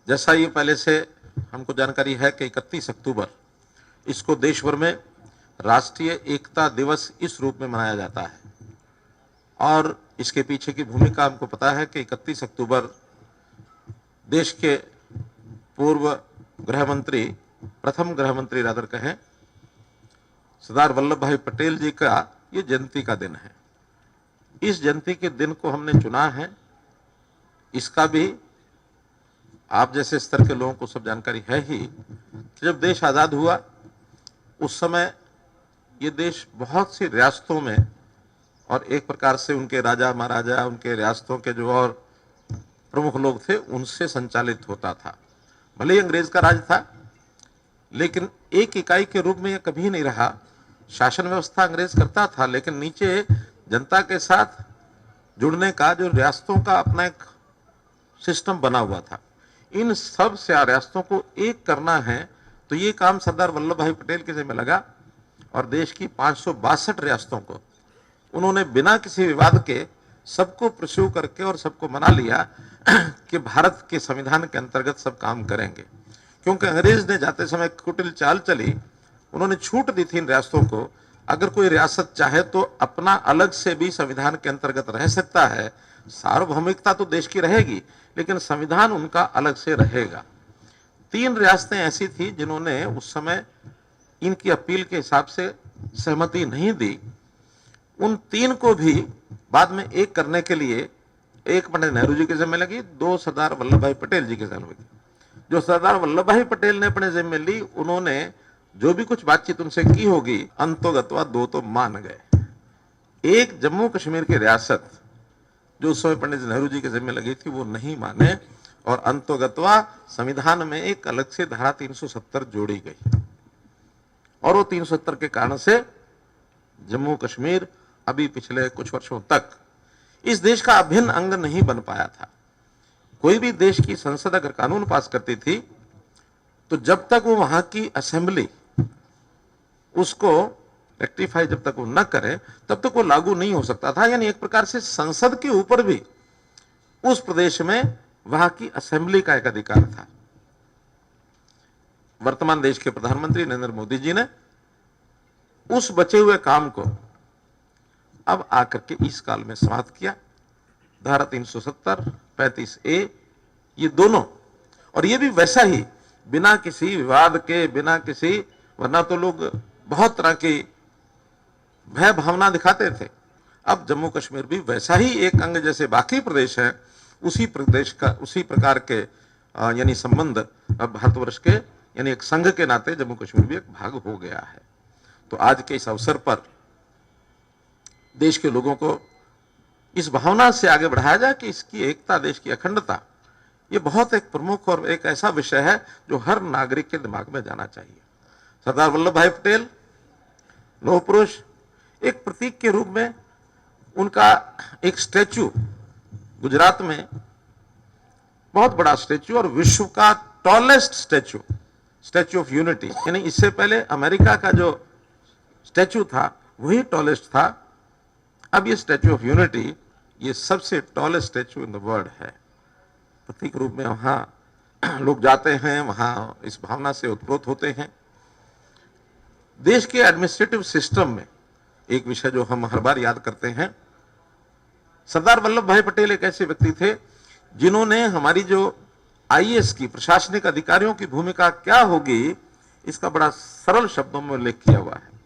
जैसा ये पहले से हमको जानकारी है कि 31 अक्टूबर इसको देश भर में राष्ट्रीय एकता दिवस इस रूप में मनाया जाता है और इसके पीछे की भूमिका हमको पता है कि 31 अक्टूबर देश के पूर्व गृह मंत्री, प्रथम गृह मंत्री रादर कहें, सरदार वल्लभ भाई पटेल जी का ये जयंती का दिन है। इस जयंती के दिन को हमने चुना है, इसका भी आप जैसे स्तर के लोगों को सब जानकारी है ही कि जब देश आज़ाद हुआ उस समय ये देश बहुत सी रियासतों में और एक प्रकार से उनके राजा महाराजा, उनके रियासतों के जो और प्रमुख लोग थे उनसे संचालित होता था। भले ही अंग्रेज का राज था लेकिन एक इकाई के रूप में यह कभी नहीं रहा। शासन व्यवस्था अंग्रेज करता था लेकिन नीचे जनता के साथ जुड़ने का जो रियासतों का अपना एक सिस्टम बना हुआ था। इन सब से रियासतों को एक करना है तो ये काम सरदार वल्लभ भाई पटेल के जिम्मे लगा और देश की 562 रियासतों को उन्होंने बिना किसी विवाद के सबको प्रश्यू करके और सबको मना लिया कि भारत के संविधान के अंतर्गत सब काम करेंगे। क्योंकि अंग्रेज ने जाते समय कुटिल चाल चली, उन्होंने छूट दी थी इन रियासतों को, अगर कोई रियासत चाहे तो अपना अलग से भी संविधान के अंतर्गत रह सकता है, सार्वभौमिकता तो देश की रहेगी लेकिन संविधान उनका अलग से रहेगा। 3 रियासतें ऐसी थी जिन्होंने उस समय इनकी अपील के हिसाब से सहमति नहीं दी। उन 3 को भी बाद में एक करने के लिए एक पंडित नेहरू जी के जिम्मे लगी, 2 सरदार वल्लभ भाई पटेल जी के जिम्मे लगी। जो सरदार वल्लभ भाई पटेल ने अपने जिम्मे ली, उन्होंने जो भी कुछ बातचीत उनसे की होगी अंतोगत्वा 2 तो मान गए। एक जम्मू कश्मीर की रियासत जो उस समय पंडित नेहरू जी के जिम्मे लगी थी वो नहीं माने और अंतोगत्वा संविधान में एक अलग से धारा 370 जोड़ी गई और वो 370 के कारण से जम्मू कश्मीर अभी पिछले कुछ वर्षों तक इस देश का अभिन्न अंग नहीं बन पाया था। कोई भी देश की संसद अगर कानून पास करती थी तो जब तक वो वहां की असेंबली उसको रेक्टिफाई जब तक वो न करे तब तक वो लागू नहीं हो सकता था। यानी एक प्रकार से संसद के ऊपर भी उस प्रदेश में वहां की असेंबली का एक अधिकार था। वर्तमान देश के प्रधानमंत्री नरेंद्र मोदी जी ने उस बचे हुए काम को अब आकर के इस काल में समाप्त किया। धारा 370, 35A ये दोनों, और ये भी वैसा ही बिना किसी विवाद के, बिना किसी, वरना तो लोग बहुत तरह की भय भावना दिखाते थे। अब जम्मू कश्मीर भी वैसा ही एक अंग जैसे बाकी प्रदेश है, उसी प्रदेश का उसी प्रकार के यानी संबंध अब भारतवर्ष के यानी एक संघ के नाते जम्मू कश्मीर भी एक भाग हो गया है। तो आज के इस अवसर पर देश के लोगों को इस भावना से आगे बढ़ाया जाए कि इसकी एकता, देश की अखंडता, ये बहुत एक प्रमुख और एक ऐसा विषय है जो हर नागरिक के दिमाग में जाना चाहिए। सरदार वल्लभ भाई पटेल लौह पुरुष, एक प्रतीक के रूप में उनका एक स्टैचू गुजरात में, बहुत बड़ा स्टैचू और विश्व का tallest statue, statue of unity, यानी इससे पहले अमेरिका का जो स्टैचू था वही टॉलेस्ट था। अब ये स्टैचू ऑफ यूनिटी ये सबसे tallest statue in the world है। प्रतीक रूप में वहां लोग जाते हैं, वहां इस भावना से उत्प्रोत होते हैं। देश के एडमिनिस्ट्रेटिव सिस्टम में एक विषय जो हम हर बार याद करते हैं, सरदार वल्लभ भाई पटेल एक ऐसे व्यक्ति थे जिन्होंने हमारी जो IAS की, प्रशासनिक अधिकारियों की भूमिका क्या होगी, इसका बड़ा सरल शब्दों में उल्लेख किया हुआ है।